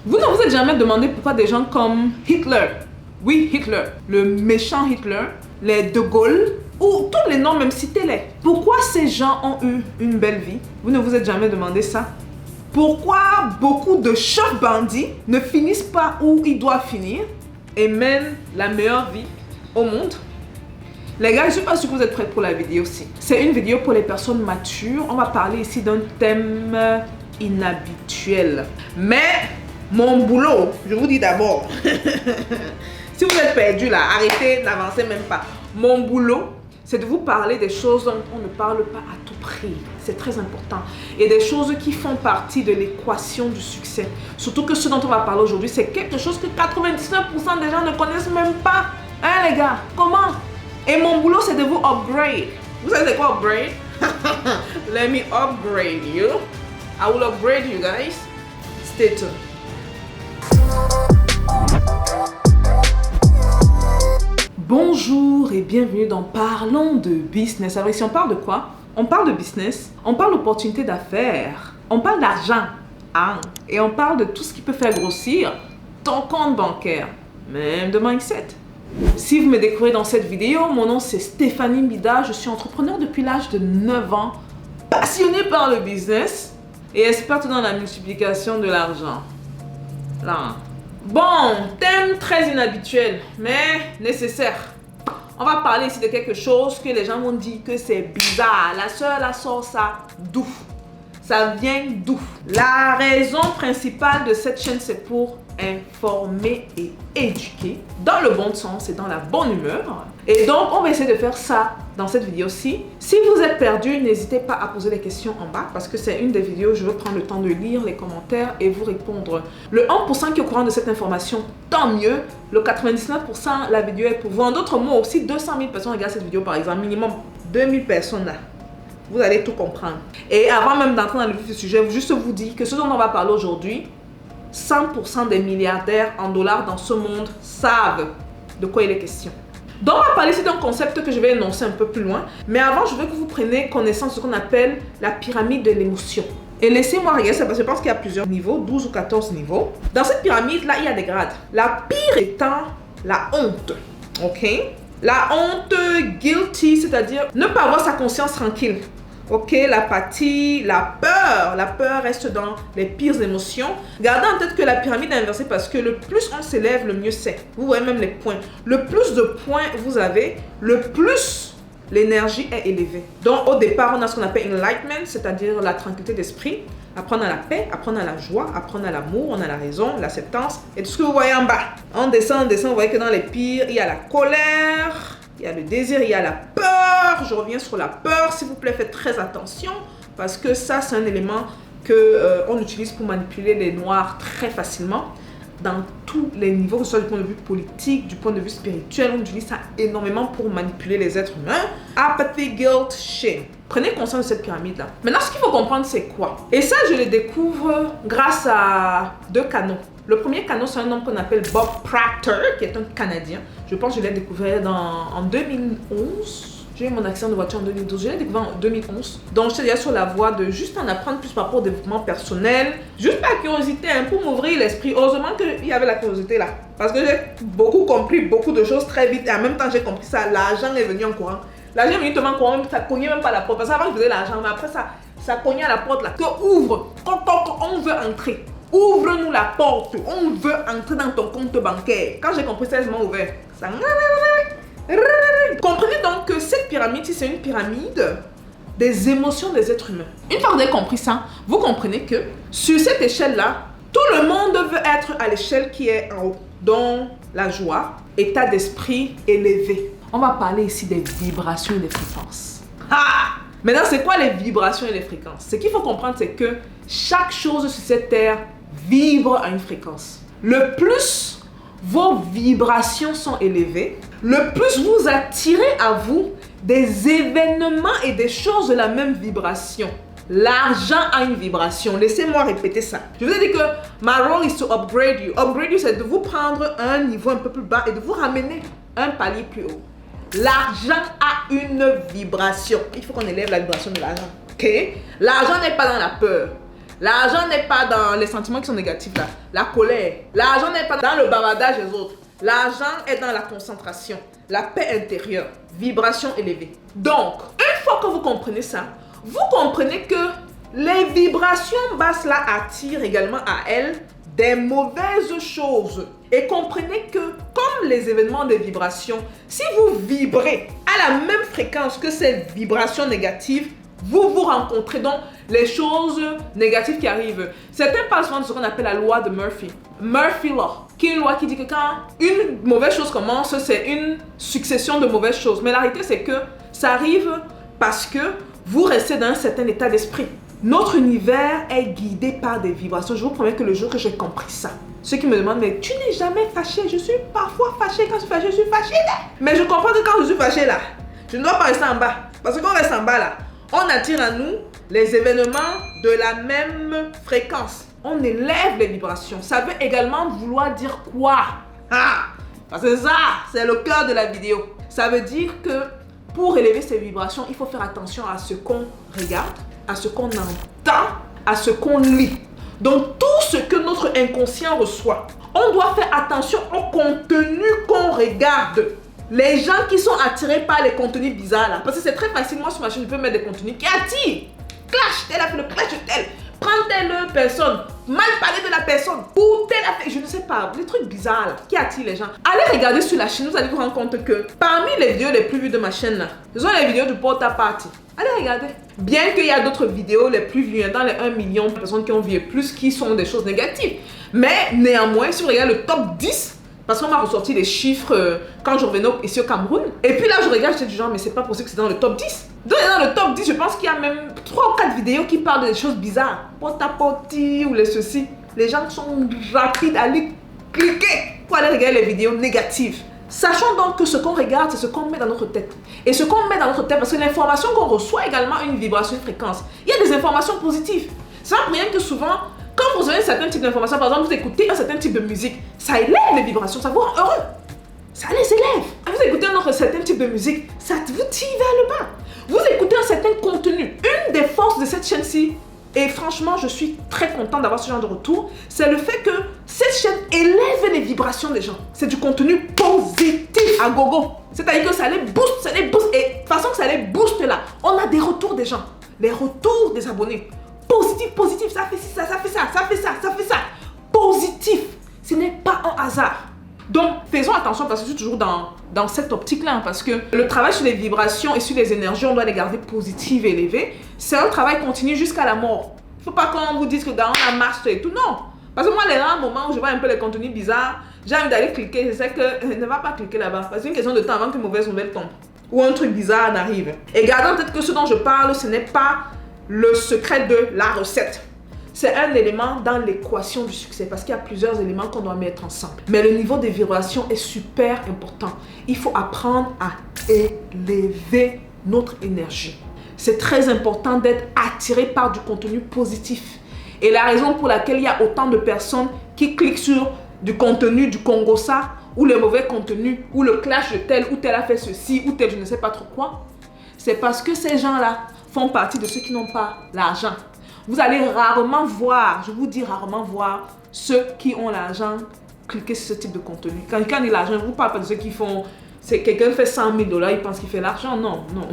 Vous ne vous êtes jamais demandé pourquoi des gens comme Hitler, oui Hitler, le méchant Hitler, les De Gaulle, ou tous les noms, même citez-les. Pourquoi ces gens ont eu une belle vie? Vous ne vous êtes jamais demandé ça? Pourquoi beaucoup de chefs bandits ne finissent pas où ils doivent finir et mènent la meilleure vie au monde? Les gars, je ne suis pas sûre que vous êtes prêts pour la vidéo aussi. C'est une vidéo pour les personnes matures. On va parler ici d'un thème inhabituel. Mais mon boulot, je vous dis d'abord, si vous êtes perdu là, arrêtez, n'avancez même pas. Mon boulot, c'est de vous parler des choses dont on ne parle pas à tout prix. C'est très important. Et des choses qui font partie de l'équation du succès. Surtout que ce dont on va parler aujourd'hui, c'est quelque chose que 99% des gens ne connaissent même pas. Hein les gars? Comment? Et mon boulot, c'est de vous upgrade. Vous savez c'est quoi upgrade? Let me upgrade you. I will upgrade you guys. Stay tuned. Bonjour et bienvenue dans Parlons de Business. Alors ici, on parle de quoi? On parle de business, on parle d'opportunités d'affaires, on parle d'argent, hein? Et on parle de tout ce qui peut faire grossir ton compte bancaire, même de mindset. Si vous me découvrez dans cette vidéo, mon nom c'est Stéphanie Mbida, je suis entrepreneur depuis l'âge de 9 ans, passionnée par le business et experte dans la multiplication de l'argent. Là. Bon, thème très inhabituel, mais nécessaire. On va parler ici de quelque chose que les gens vont dire que c'est bizarre. La sœur la sort ça d'où? Ça vient d'où? La raison principale de cette chaîne, c'est pour informer et éduquer dans le bon sens et dans la bonne humeur. Et donc, on va essayer de faire ça dans cette vidéo-ci. Si vous êtes perdu, n'hésitez pas à poser des questions en bas parce que c'est une des vidéos où je veux prendre le temps de lire les commentaires et vous répondre. Le 1% qui est au courant de cette information, tant mieux. Le 99%, la vidéo est pour vous. En d'autres mots, si 200 000 personnes regardent cette vidéo, par exemple, minimum 2000 personnes là, vous allez tout comprendre. Et avant même d'entrer dans le vif du sujet, juste vous dire que ce dont on va parler aujourd'hui, 100% des milliardaires en dollars dans ce monde savent de quoi il est question. Donc on va parler ici d'un concept que je vais énoncer un peu plus loin. Mais avant, je veux que vous preniez connaissance de ce qu'on appelle la pyramide de l'émotion. Et laissez-moi regarder ça parce que je pense qu'il y a plusieurs niveaux, 12 ou 14 niveaux. Dans cette pyramide-là, il y a des grades. La pire étant la honte. Ok? La honte, guilty, c'est-à-dire ne pas avoir sa conscience tranquille. Ok, l'apathie, la peur reste dans les pires émotions. Gardez en tête que la pyramide est inversée parce que le plus on s'élève, le mieux c'est. Vous voyez même les points. Le plus de points vous avez, le plus l'énergie est élevée. Donc au départ, on a ce qu'on appelle enlightenment, c'est-à-dire la tranquillité d'esprit. Après on a la paix, après on a la joie, après on a l'amour, on a la raison, l'acceptance et tout ce que vous voyez en bas. On descend, vous voyez que dans les pires, il y a la colère. Il y a le désir, il y a la peur. Je reviens sur la peur. S'il vous plaît, faites très attention parce que ça, c'est un élément qu'on utilise pour manipuler les noirs très facilement dans tous les niveaux, que ce soit du point de vue politique, du point de vue spirituel. On utilise ça énormément pour manipuler les êtres humains. Apathy, guilt, shame. Prenez conscience de cette pyramide-là. Maintenant, ce qu'il faut comprendre, c'est quoi? Et ça, je le découvre grâce à deux canaux. Le premier canal, c'est un homme qu'on appelle Bob Proctor, qui est un Canadien. Je pense que je l'ai découvert en 2011. J'ai eu mon accident de voiture en 2012. Je l'ai découvert en 2011. Donc, j'étais déjà sur la voie de juste en apprendre plus par rapport au développement personnel. Juste par curiosité, hein, pour m'ouvrir l'esprit. Heureusement qu'il y avait la curiosité là. Parce que j'ai beaucoup compris beaucoup de choses très vite. Et en même temps, j'ai compris ça. L'argent est venu en courant. L'argent est venu tellement en courant, ça cognait même pas à la porte. Parce qu'avant, je faisais l'argent. Mais après, ça cognait à la porte là. Que ouvre. Quand on veut entrer. Ouvre-nous la porte, on veut entrer dans ton compte bancaire. Quand j'ai compris ça, je m'ai ouvert. Ça... Comprenez donc que cette pyramide, c'est une pyramide des émotions des êtres humains. Une fois que vous avez compris ça, vous comprenez que sur cette échelle-là, tout le monde veut être à l'échelle qui est en haut. Donc, la joie, état d'esprit élevé. On va parler ici des vibrations et des fréquences. Ah! Maintenant, c'est quoi les vibrations et les fréquences? Ce qu'il faut comprendre, c'est que chaque chose sur cette terre vibre à une fréquence. Le plus vos vibrations sont élevées, le plus vous attirez à vous des événements et des choses de la même vibration. L'argent a une vibration. Laissez-moi répéter ça. Je vous ai dit que my role is to upgrade you. Upgrade you, c'est de vous prendre un niveau un peu plus bas et de vous ramener un palier plus haut. L'argent a une vibration. Il faut qu'on élève la vibration de l'argent. Ok? L'argent n'est pas dans la peur. L'argent n'est pas dans les sentiments qui sont négatifs là. La colère. L'argent n'est pas dans le bavardage des autres. L'argent est dans la concentration, la paix intérieure, vibration élevée. Donc, une fois que vous comprenez ça, vous comprenez que les vibrations basses là attirent également à elles des mauvaises choses. Et comprenez que, comme les événements de vibration, si vous vibrez à la même fréquence que ces vibrations négatives, vous vous rencontrez donc les choses négatives qui arrivent. Certains parlent souvent de ce qu'on appelle la loi de Murphy. Murphy Law, qui est une loi qui dit que quand une mauvaise chose commence, c'est une succession de mauvaises choses. Mais la réalité, c'est que ça arrive parce que vous restez dans un certain état d'esprit. Notre univers est guidé par des vibrations. Je vous promets que le jour que j'ai compris ça, ceux qui me demandent, mais tu n'es jamais fâché. Je suis parfois fâché. Quand je suis fâché, je suis fâché. Mais je comprends que quand je suis fâché là, je ne dois pas rester en bas. Parce que quand on reste en bas là, on attire à nous les événements de la même fréquence. On élève les vibrations. Ça veut également vouloir dire quoi? Parce que ça, c'est le cœur de la vidéo. Ça veut dire que pour élever ces vibrations, il faut faire attention à ce qu'on regarde, à ce qu'on entend, à ce qu'on lit. Donc tout ce que notre inconscient reçoit, on doit faire attention au contenu qu'on regarde. Les gens qui sont attirés par les contenus bizarres là, parce que c'est très facile, moi sur ma chaîne je peux mettre des contenus qui attirent. Clash, tel a fait le clash de tel, prendre telle personne, mal parler de la personne, ou tel a fait, je ne sais pas, des trucs bizarres là, qui attirent les gens. Allez regarder sur la chaîne, vous allez vous rendre compte que parmi les vidéos les plus vues de ma chaîne là, ce sont les vidéos du porta-party. Allez regarder. Bien qu'il y a d'autres vidéos les plus vues, dans les 1 million de personnes qui ont vu et plus, qui sont des choses négatives. Mais néanmoins, si vous regardez le top 10, parce qu'on m'a ressorti les chiffres quand je revenais ici au Cameroun. Et puis là, je regarde, j'étais du genre, mais c'est pas possible que c'est dans le top 10. Donc, dans le top 10, je pense qu'il y a même 3 ou 4 vidéos qui parlent des choses bizarres. Porta-potty ou les ceci. Les gens sont rapides à aller cliquer pour aller regarder les vidéos négatives. Sachons donc que ce qu'on regarde, c'est ce qu'on met dans notre tête. Et ce qu'on met dans notre tête, parce que l'information qu'on reçoit également une vibration, une fréquence. Il y a des informations positives. C'est pas pour rien que souvent, quand vous avez un certain type d'information, par exemple, vous écoutez un certain type de musique, ça élève les vibrations, ça vous rend heureux. Ça les élève. Vous écoutez un certain type de musique, ça vous tire vers le bas. Vous écoutez un certain contenu. Une des forces de cette chaîne-ci, et franchement, je suis très contente d'avoir ce genre de retour, c'est le fait que cette chaîne élève les vibrations des gens. C'est du contenu positif à gogo. C'est-à-dire que ça les booste, ça les booste. Et de toute façon que ça les booste là, on a des retours des gens. Les retours des abonnés. Positif, positif, ça fait ci, ça fait ça, ça fait ça, ça fait ça. Positif. Ce n'est pas un hasard. Donc, faisons attention parce que je suis toujours dans cette optique-là. Parce que le travail sur les vibrations et sur les énergies, on doit les garder positives et élevées. C'est un travail continu jusqu'à la mort. Il ne faut pas qu'on vous dise que dans la marche et tout. Non. Parce que moi, les rares moments où je vois un peu les contenus bizarres, j'ai envie d'aller cliquer. Je sais que ne va pas cliquer là-bas. Parce que c'est une question de temps avant qu'une mauvaise nouvelle tombe. Ou un truc bizarre n'arrive. Et gardons en tête que ce dont je parle, ce n'est pas le secret de la recette. C'est un élément dans l'équation du succès parce qu'il y a plusieurs éléments qu'on doit mettre ensemble. Mais le niveau de vibration est super important. Il faut apprendre à élever notre énergie. C'est très important d'être attiré par du contenu positif. Et la raison pour laquelle il y a autant de personnes qui cliquent sur du contenu du Congossa ou le mauvais contenu ou le clash de tel ou tel a fait ceci ou tel je ne sais pas trop quoi, c'est parce que ces gens-là font partie de ceux qui n'ont pas l'argent. Vous allez rarement voir, je vous dis rarement voir, ceux qui ont l'argent cliquer sur ce type de contenu. Quand on dit l'argent, je ne vous parle pas de ceux qui font, c'est quelqu'un fait 100 000 $, il pense qu'il fait l'argent. Non, non.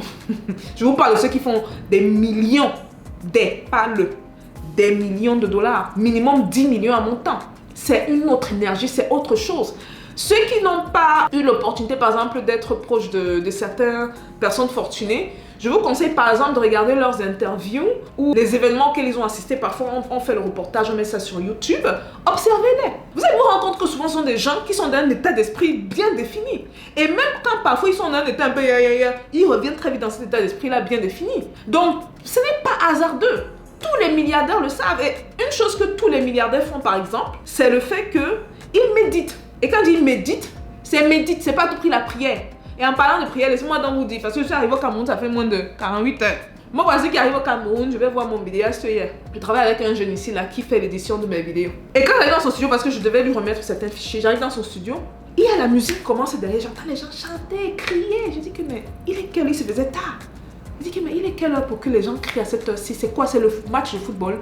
Je vous parle de ceux qui font des millions, des millions de dollars, minimum 10 millions à montant. C'est une autre énergie, c'est autre chose. Ceux qui n'ont pas eu l'opportunité, par exemple, d'être proches de certaines personnes fortunées, je vous conseille par exemple de regarder leurs interviews ou les événements auxquels ils ont assisté. Parfois, on fait le reportage, on met ça sur YouTube. Observez-les. Vous allez vous rendre compte que souvent, ce sont des gens qui sont dans un état d'esprit bien défini. Et même quand parfois ils sont dans un état un peu ils reviennent très vite dans cet état d'esprit-là bien défini. Donc, ce n'est pas hasardeux. Tous les milliardaires le savent. Et une chose que tous les milliardaires font, par exemple, c'est le fait qu'ils méditent. Et quand ils méditent, c'est pas à tout prix la prière. Et en parlant de prière, laissez-moi donc vous dire, parce que je suis arrivée au Cameroun, ça fait moins de 48 heures. Moi, voici qui arrive au Cameroun, je vais voir mon vidéaste hier. Je travaille avec un jeune ici là qui fait l'édition de mes vidéos. Et quand j'arrive dans son studio, parce que je devais lui remettre certains fichiers, j'arrive dans son studio, et la musique commence derrière, j'entends les gens chanter, crier. Je dis que mais il est quelle heure, il se faisait tard. Il dit que, mais il est quelle heure pour que les gens crient à cette heure-ci? C'est quoi? C'est le match de football?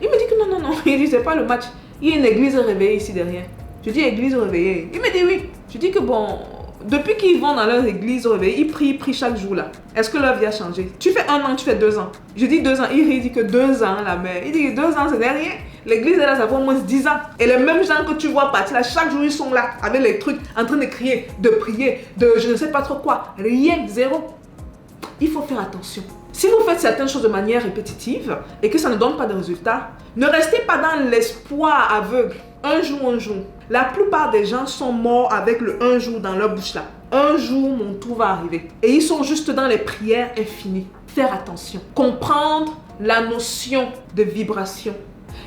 Il me dit que non. Il dit, c'est pas le match. Il y a une église réveillée ici derrière. Je dis, église réveillée. Il me dit oui. Je dis que bon, depuis qu'ils vont dans leur église réveillée, ils prient chaque jour là. Est-ce que leur vie a changé? Tu fais 1 an, tu fais 2 ans. Je dis 2 ans. Il dit que 2 ans, la mère. Il dit que 2 ans, c'est rien. L'église est là, ça fait au moins 10 ans. Et les mêmes gens que tu vois partir là, chaque jour, ils sont là, avec les trucs, en train de crier, de prier, de je ne sais pas trop quoi. Rien, zéro. Il faut faire attention. Si vous faites certaines choses de manière répétitive et que ça ne donne pas de résultats, ne restez pas dans l'espoir aveugle. Un jour. La plupart des gens sont morts avec le un jour dans leur bouche là. Un jour, mon tour va arriver. Et ils sont juste dans les prières infinies. Faire attention. Comprendre la notion de vibration.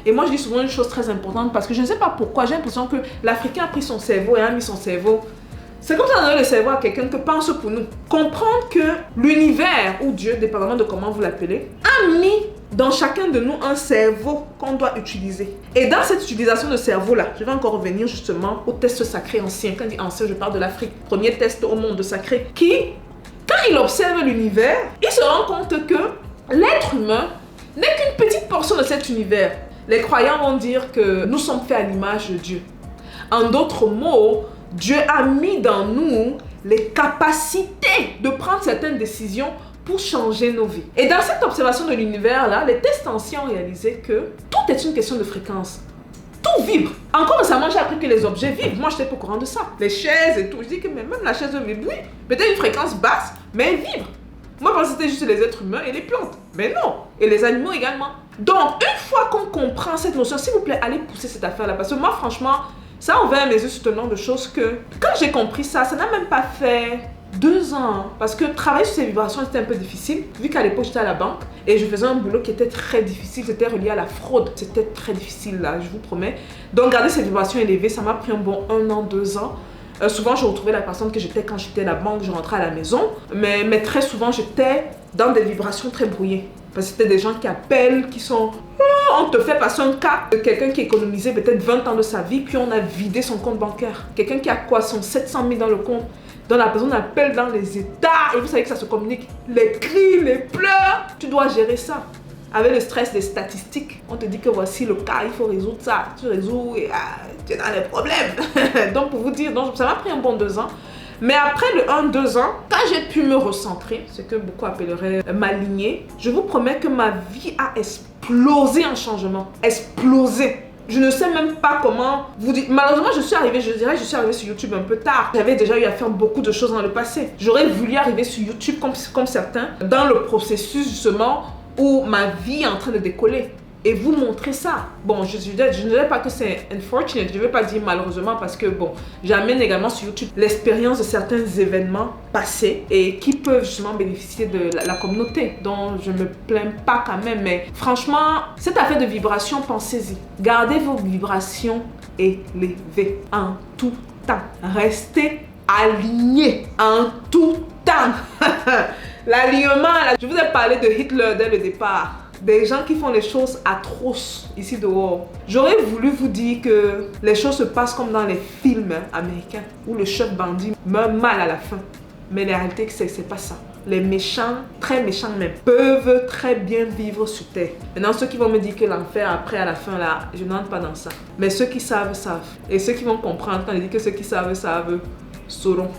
Et moi, je dis souvent une chose très importante parce que je ne sais pas pourquoi. J'ai l'impression que l'Africain a pris son cerveau et a mis son cerveau. C'est comme ça donner le cerveau à quelqu'un que pense pour nous. Comprendre que l'univers ou Dieu, dépendamment de comment vous l'appelez, a mis dans chacun de nous un cerveau qu'on doit utiliser. Et dans cette utilisation de cerveau-là, je vais encore revenir justement au test sacré ancien. Quand je dis ancien, je parle de l'Afrique. Premier test au monde sacré. Qui, quand il observe l'univers, il se rend compte que l'être humain n'est qu'une petite portion de cet univers. Les croyants vont dire que nous sommes faits à l'image de Dieu. En d'autres mots, Dieu a mis dans nous les capacités de prendre certaines décisions pour changer nos vies. Et dans cette observation de l'univers-là, les tests anciens ont réalisé que tout est une question de fréquence. Tout vibre. Encore récemment, j'ai appris que les objets vibrent. Moi, je n'étais pas au courant de ça. Les chaises et tout. Je dis que même la chaise vibre. Oui, peut-être une fréquence basse, mais elle vibre. Moi, je pensais que c'était juste les êtres humains et les plantes. Mais non. Et les animaux également. Donc, une fois qu'on comprend cette notion, s'il vous plaît, allez pousser cette affaire-là. Parce que moi, franchement, ça a ouvert mes yeux sur tellement de choses que quand j'ai compris ça, ça n'a même pas fait 2 ans. Parce que travailler sur ces vibrations, c'était un peu difficile. Vu qu'à l'époque, j'étais à la banque et je faisais un boulot qui était très difficile. C'était relié à la fraude. C'était très difficile, là, je vous promets. Donc, garder ces vibrations élevées, ça m'a pris un bon 1 an, 2 ans. Souvent, je retrouvais la personne que j'étais quand j'étais à la banque, je rentrais à la maison. Mais très souvent, j'étais dans des vibrations très brouillées. Parce que c'était des gens qui appellent, qui sont... on te fait passer un cas de quelqu'un qui économisait peut-être 20 ans de sa vie, puis on a vidé son compte bancaire. Quelqu'un qui a quoi, son 700 000 dans le compte. Donc la personne appelle dans les états, et vous savez que ça se communique. Les cris, les pleurs, tu dois gérer ça. Avec le stress des statistiques, on te dit que voici le cas, il faut résoudre ça. Tu résous et tu es dans les problèmes. Donc pour vous dire, donc, ça m'a pris un bon 2 ans. Mais après le 1-2 ans, quand j'ai pu me recentrer, ce que beaucoup appelleraient m'aligner, je vous promets que ma vie a explosé en changement. Explosé. Je ne sais même pas comment vous dire. Malheureusement, je suis arrivée sur YouTube un peu tard. J'avais déjà eu à faire beaucoup de choses dans le passé. J'aurais voulu arriver sur YouTube comme certains, dans le processus justement où ma vie est en train de décoller. Et vous montrer ça. Bon, je ne dirais pas que c'est unfortunate, je ne vais pas dire malheureusement parce que bon, j'amène également sur YouTube l'expérience de certains événements passés et qui peuvent justement bénéficier de la communauté. Donc je ne me plains pas quand même, mais franchement, cette affaire de vibration, pensez-y. Gardez vos vibrations élevées en tout temps. Restez alignés en tout temps. L'alignement, je vous ai parlé de Hitler dès le départ. Des gens qui font les choses atroces ici dehors. J'aurais voulu vous dire que les choses se passent comme dans les films américains où le chef bandit meurt mal à la fin. Mais la réalité, c'est pas ça. Les méchants, très méchants même, peuvent très bien vivre sur terre. Maintenant, ceux qui vont me dire que l'enfer après, à la fin, là, je n'entre pas dans ça. Mais ceux qui savent, savent. Et ceux qui vont comprendre quand je dis que ceux qui savent, savent, sauront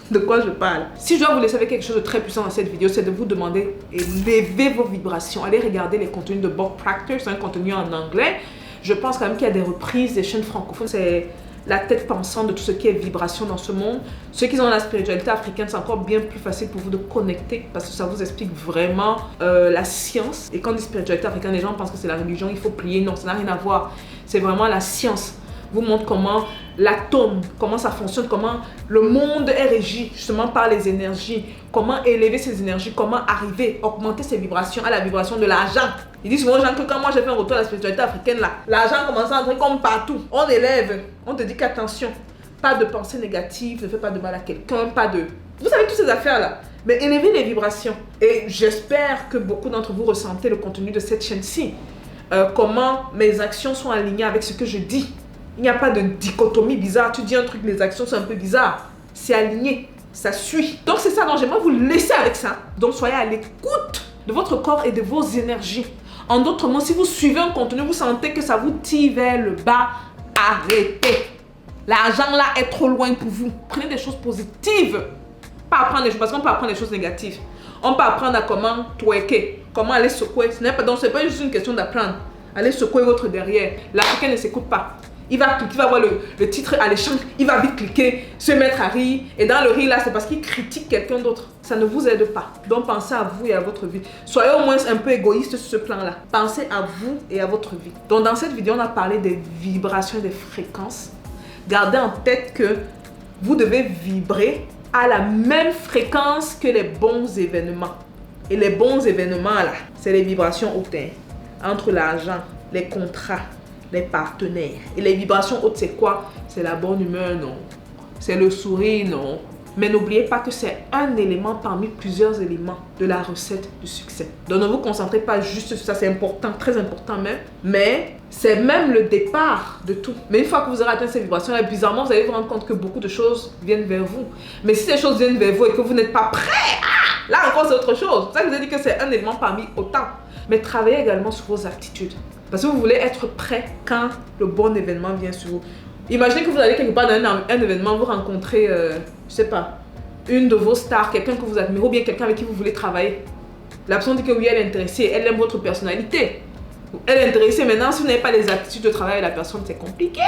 de quoi je parle. Si je dois vous laisser avec quelque chose de très puissant dans cette vidéo, c'est de vous demander élevez vos vibrations. Allez regarder les contenus de Bob Proctor, c'est un contenu en anglais. Je pense quand même qu'il y a des reprises des chaînes francophones. C'est la tête pensante de tout ce qui est vibration dans ce monde. Ceux qui ont la spiritualité africaine, c'est encore bien plus facile pour vous de connecter parce que ça vous explique vraiment la science. Et quand on dit spiritualité africaine, les gens pensent que c'est la religion, il faut prier. Non, ça n'a rien à voir. C'est vraiment la science. Vous montre comment l'atome, comment ça fonctionne, comment le monde est régi justement par les énergies, comment élever ces énergies, comment arriver, augmenter ses vibrations à la vibration de l'argent. Ils disent souvent aux gens que quand moi j'ai fait un retour à la spiritualité africaine, là, l'argent commence à entrer comme partout. On élève, on te dit qu'attention, pas de pensée négative, ne fais pas de mal à quelqu'un, pas de... Vous savez toutes ces affaires-là. Mais élevez les vibrations. Et j'espère que beaucoup d'entre vous ressentez le contenu de cette chaîne-ci. Comment mes actions sont alignées avec ce que je dis. Il n'y a pas de dichotomie bizarre. Tu dis un truc, les actions sont un peu bizarres. C'est aligné. ça suit. Donc c'est ça, donc j'aimerais vous laisser avec ça. Donc soyez à l'écoute de votre corps et de vos énergies. En d'autres mots, si vous suivez un contenu, vous sentez que ça vous tire vers le bas, arrêtez. L'argent là est trop loin pour vous. Prenez des choses positives. Pas apprendre des choses, parce qu'on peut apprendre des choses négatives. On peut apprendre à comment twerker, comment aller secouer. Ce n'est pas, donc c'est pas juste une question d'apprendre. Allez secouer votre derrière. L'Africain ne s'écoute pas. Il va cliquer, il va voir le titre alléchant, il va vite cliquer, se mettre à rire. Et dans le rire là, c'est parce qu'il critique quelqu'un d'autre. Ça ne vous aide pas. Donc pensez à vous et à votre vie. Soyez au moins un peu égoïste sur ce plan-là. Pensez à vous et à votre vie. Donc dans cette vidéo, on a parlé des vibrations et des fréquences. Gardez en tête que vous devez vibrer à la même fréquence que les bons événements. Et les bons événements là, c'est les vibrations hautes. Entre l'argent, les contrats, les partenaires. Et les vibrations hautes, c'est quoi? C'est la bonne humeur, non? C'est le sourire, non? Mais n'oubliez pas que c'est un élément parmi plusieurs éléments de la recette du succès. Donc ne vous concentrez pas juste sur ça, c'est important, très important même. Mais c'est même le départ de tout. Mais une fois que vous aurez atteint ces vibrations-là, bizarrement, vous allez vous rendre compte que beaucoup de choses viennent vers vous. Mais si ces choses viennent vers vous et que vous n'êtes pas prêt, là encore c'est autre chose. C'est ça que je vous ai dit que c'est un élément parmi autant. Mais travaillez également sur vos aptitudes. Parce que vous voulez être prêt quand le bon événement vient sur vous. Imaginez que vous allez quelque part dans un événement, vous rencontrez, je sais pas, une de vos stars, quelqu'un que vous admirez ou bien quelqu'un avec qui vous voulez travailler. La personne dit que oui, elle est intéressée, elle aime votre personnalité. Elle est intéressée. Maintenant, si vous n'avez pas les aptitudes de travailler avec la personne, c'est compliqué.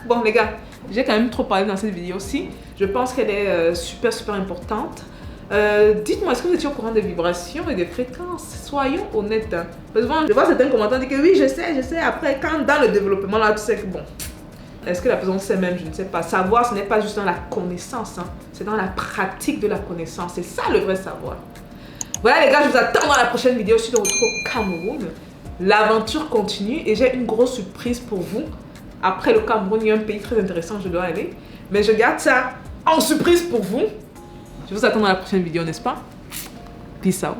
Bon, les gars, j'ai quand même trop parlé dans cette vidéo aussi. Je pense qu'elle est super importante. Dites-moi, est-ce que vous étiez au courant des vibrations et des fréquences? Soyons honnêtes. Hein. Parce que je vois certains commentaires qui disent que oui, je sais. Après, quand dans le développement, là, tu sais que bon. Est-ce que la personne sait même? Je ne sais pas. Savoir, ce n'est pas juste dans la connaissance. Hein. C'est dans la pratique de la connaissance. C'est ça le vrai savoir. Voilà les gars, je vous attends dans la prochaine vidéo. Je suis de retour au Cameroun. L'aventure continue et j'ai une grosse surprise pour vous. Après le Cameroun, il y a un pays très intéressant où je dois aller. Mais je garde ça en surprise pour vous. Je vous attends dans la prochaine vidéo, n'est-ce pas? Peace out.